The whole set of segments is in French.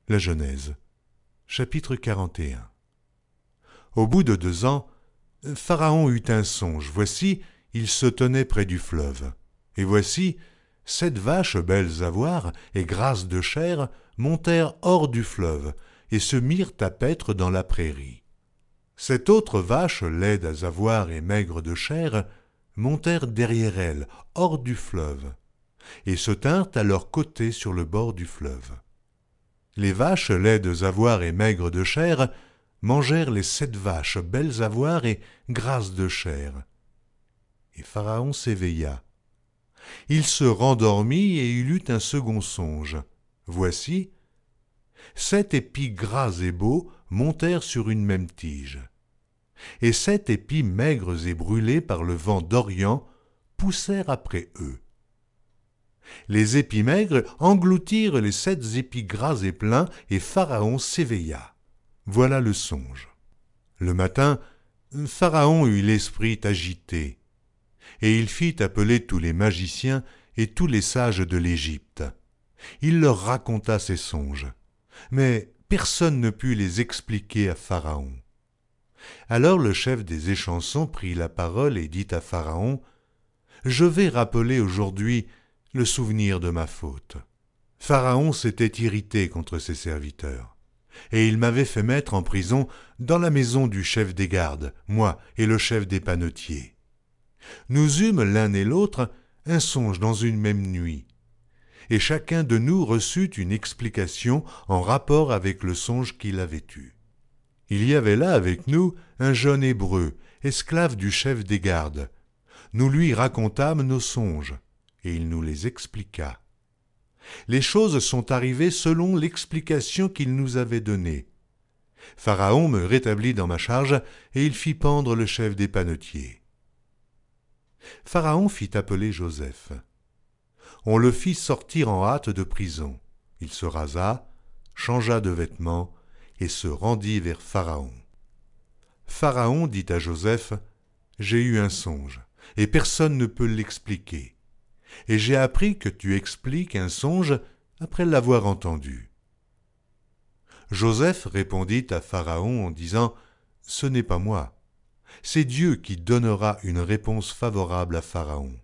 La Genèse, chapitre 41. Au bout de 2 ans, Pharaon eut un songe. Voici, il se tenait près du fleuve. Et voici, 7 vaches belles à voir et grasses de chair montèrent hors du fleuve et se mirent à paître dans la prairie. 7 autres vaches laides à voir et maigres de chair montèrent derrière elles, hors du fleuve, et se tinrent à leur côté sur le bord du fleuve. Les vaches laides à voir et maigres de chair mangèrent les 7 vaches belles à voir et grasses de chair. Et Pharaon s'éveilla. Il se rendormit et il eut un second songe. Voici, 7 épis gras et beaux montèrent sur une même tige. Et 7 épis maigres et brûlés par le vent d'Orient poussèrent après eux. Les épis maigres engloutirent les 7 épis gras et pleins, et Pharaon s'éveilla. Voilà le songe. Le matin, Pharaon eut l'esprit agité, et il fit appeler tous les magiciens et tous les sages de l'Égypte. Il leur raconta ses songes, mais personne ne put les expliquer à Pharaon. Alors le chef des échansons prit la parole et dit à Pharaon : « Je vais rappeler aujourd'hui le souvenir de ma faute. » Pharaon s'était irrité contre ses serviteurs, et il m'avait fait mettre en prison dans la maison du chef des gardes, moi et le chef des panetiers. Nous eûmes l'un et l'autre un songe dans une même nuit, et chacun de nous reçut une explication en rapport avec le songe qu'il avait eu. Il y avait là avec nous un jeune Hébreu, esclave du chef des gardes. Nous lui racontâmes nos songes, et il nous les expliqua. Les choses sont arrivées selon l'explication qu'il nous avait donnée. Pharaon me rétablit dans ma charge, et il fit pendre le chef des panetiers. Pharaon fit appeler Joseph. On le fit sortir en hâte de prison. Il se rasa, changea de vêtements, et se rendit vers Pharaon. Pharaon dit à Joseph : « J'ai eu un songe, et personne ne peut l'expliquer. Et j'ai appris que tu expliques un songe après l'avoir entendu. » Joseph répondit à Pharaon en disant : « Ce n'est pas moi. C'est Dieu qui donnera une réponse favorable à Pharaon. »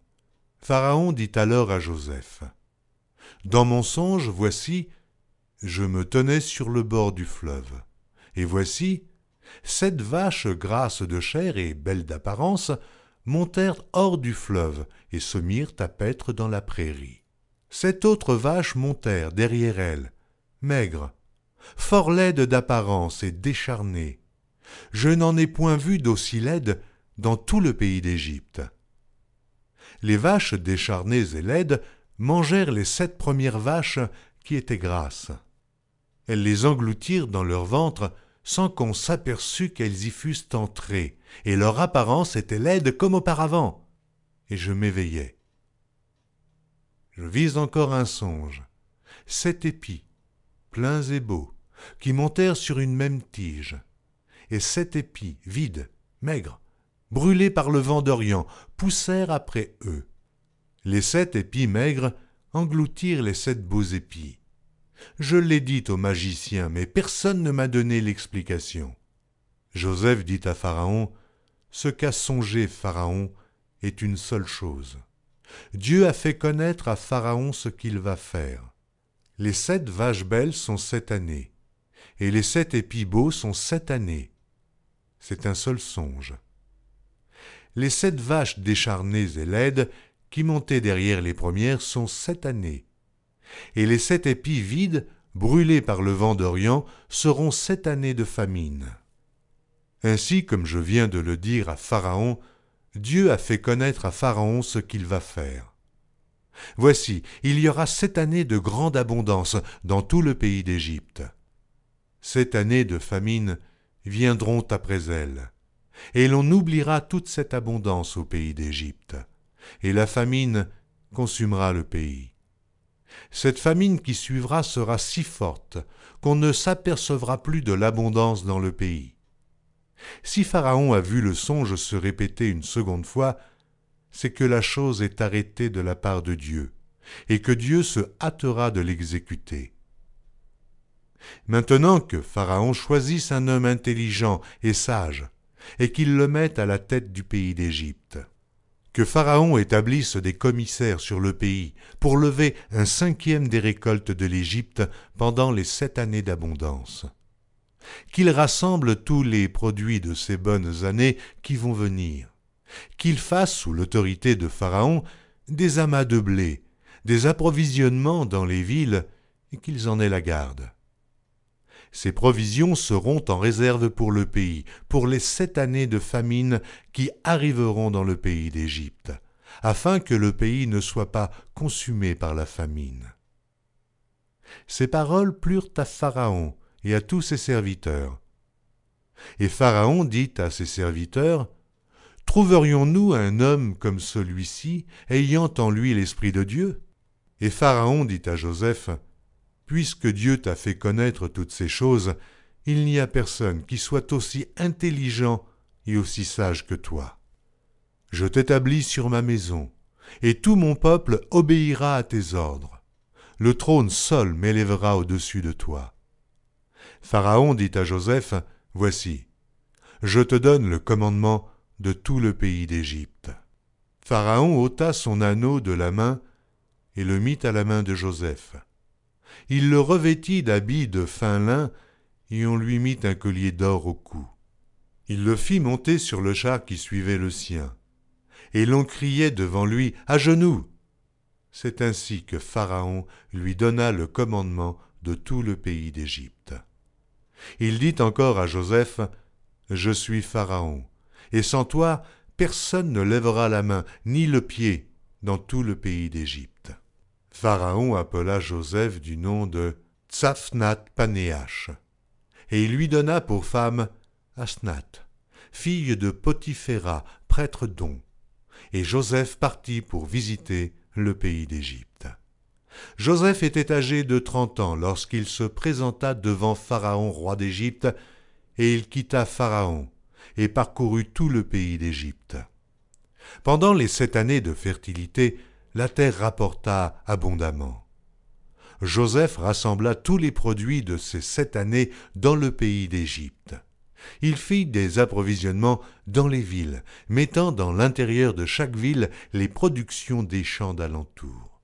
Pharaon dit alors à Joseph : « Dans mon songe, voici, je me tenais sur le bord du fleuve, et voici, 7 vaches grasses de chair et belles d'apparence montèrent hors du fleuve et se mirent à paître dans la prairie. 7 autres vaches montèrent derrière elles, maigres, fort laides d'apparence et décharnées. Je n'en ai point vu d'aussi laides dans tout le pays d'Égypte. Les vaches décharnées et laides mangèrent les 7 premières vaches qui étaient grasses. Elles les engloutirent dans leur ventre sans qu'on s'aperçût qu'elles y fussent entrées, et leur apparence était laide comme auparavant. Et je m'éveillai. Je vis encore un songe, 7 épis, pleins et beaux, qui montèrent sur une même tige, et 7 épis, vides, maigres, brûlés par le vent d'Orient, poussèrent après eux. Les 7 épis maigres engloutirent les 7 beaux épis. Je l'ai dit aux magiciens, mais personne ne m'a donné l'explication. Joseph dit à Pharaon : « Ce qu'a songé Pharaon est une seule chose. Dieu a fait connaître à Pharaon ce qu'il va faire. Les 7 vaches belles sont 7 années, et les 7 épis beaux sont 7 années. C'est un seul songe. Les 7 vaches décharnées et laides qui montaient derrière les premières sont 7 années. Et les 7 épis vides, brûlés par le vent d'Orient, seront 7 années de famine. Ainsi, comme je viens de le dire à Pharaon, Dieu a fait connaître à Pharaon ce qu'il va faire. Voici, il y aura 7 années de grande abondance dans tout le pays d'Égypte. 7 années de famine viendront après elles, et l'on oubliera toute cette abondance au pays d'Égypte, et la famine consumera le pays. Cette famine qui suivra sera si forte qu'on ne s'apercevra plus de l'abondance dans le pays. Si Pharaon a vu le songe se répéter une seconde fois, c'est que la chose est arrêtée de la part de Dieu, et que Dieu se hâtera de l'exécuter. Maintenant que Pharaon choisisse un homme intelligent et sage, et qu'il le mette à la tête du pays d'Égypte. Que Pharaon établisse des commissaires sur le pays pour lever 1/5 des récoltes de l'Égypte pendant les 7 années d'abondance. Qu'il rassemble tous les produits de ces bonnes années qui vont venir. Qu'il fasse, sous l'autorité de Pharaon, des amas de blé, des approvisionnements dans les villes, et qu'ils en aient la garde. Ces provisions seront en réserve pour le pays, pour les 7 années de famine qui arriveront dans le pays d'Égypte, afin que le pays ne soit pas consumé par la famine. Ces paroles plurent à Pharaon et à tous ses serviteurs. Et Pharaon dit à ses serviteurs, « Trouverions-nous un homme comme celui-ci, ayant en lui l'Esprit de Dieu ?» Et Pharaon dit à Joseph, « Puisque Dieu t'a fait connaître toutes ces choses, il n'y a personne qui soit aussi intelligent et aussi sage que toi. Je t'établis sur ma maison, et tout mon peuple obéira à tes ordres. Le trône seul m'élèvera au-dessus de toi. » Pharaon dit à Joseph, « Voici, je te donne le commandement de tout le pays d'Égypte. » Pharaon ôta son anneau de la main et le mit à la main de Joseph. Il le revêtit d'habits de fin lin et on lui mit un collier d'or au cou. Il le fit monter sur le char qui suivait le sien. Et l'on criait devant lui « À genoux !» C'est ainsi que Pharaon lui donna le commandement de tout le pays d'Égypte. Il dit encore à Joseph, « Je suis Pharaon, et sans toi, personne ne lèvera la main ni le pied dans tout le pays d'Égypte. » Pharaon appela Joseph du nom de Tsaphnath-Panéach, et il lui donna pour femme Asnath, fille de Potiphéra, prêtre d'On. Et Joseph partit pour visiter le pays d'Égypte. Joseph était âgé de 30 ans lorsqu'il se présenta devant Pharaon, roi d'Égypte, et il quitta Pharaon et parcourut tout le pays d'Égypte. Pendant les 7 années de fertilité, la terre rapporta abondamment. Joseph rassembla tous les produits de ces 7 années dans le pays d'Égypte. Il fit des approvisionnements dans les villes, mettant dans l'intérieur de chaque ville les productions des champs d'alentour.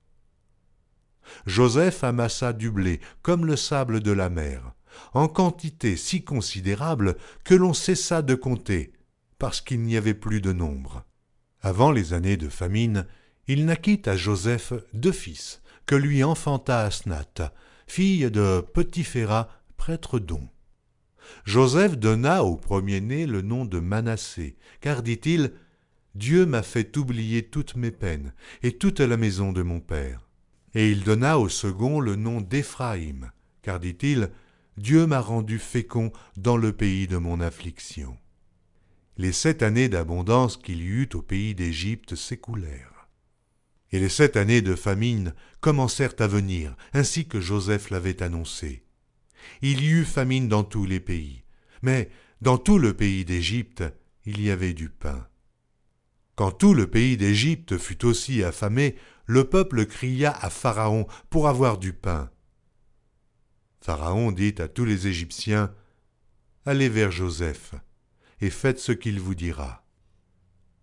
Joseph amassa du blé comme le sable de la mer, en quantité si considérable que l'on cessa de compter, parce qu'il n'y avait plus de nombre. Avant les années de famine, il naquit à Joseph 2 fils, que lui enfanta Asnath, fille de Potiphéra, prêtre d'On. Joseph donna au premier-né le nom de Manassé, car, dit-il, « Dieu m'a fait oublier toutes mes peines et toute la maison de mon père. » Et il donna au second le nom d'Éphraïm, car, dit-il, « Dieu m'a rendu fécond dans le pays de mon affliction. » Les 7 années d'abondance qu'il y eut au pays d'Égypte s'écoulèrent. Et les 7 années de famine commencèrent à venir, ainsi que Joseph l'avait annoncé. Il y eut famine dans tous les pays, mais dans tout le pays d'Égypte, il y avait du pain. Quand tout le pays d'Égypte fut aussi affamé, le peuple cria à Pharaon pour avoir du pain. Pharaon dit à tous les Égyptiens, « Allez vers Joseph, et faites ce qu'il vous dira. »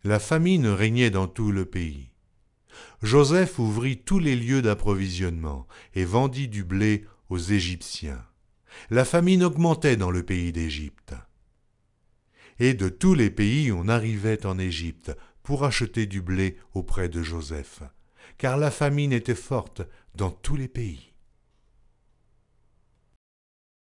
La famine régnait dans tout le pays. Joseph ouvrit tous les lieux d'approvisionnement et vendit du blé aux Égyptiens. La famine augmentait dans le pays d'Égypte. Et de tous les pays on arrivait en Égypte pour acheter du blé auprès de Joseph, car la famine était forte dans tous les pays.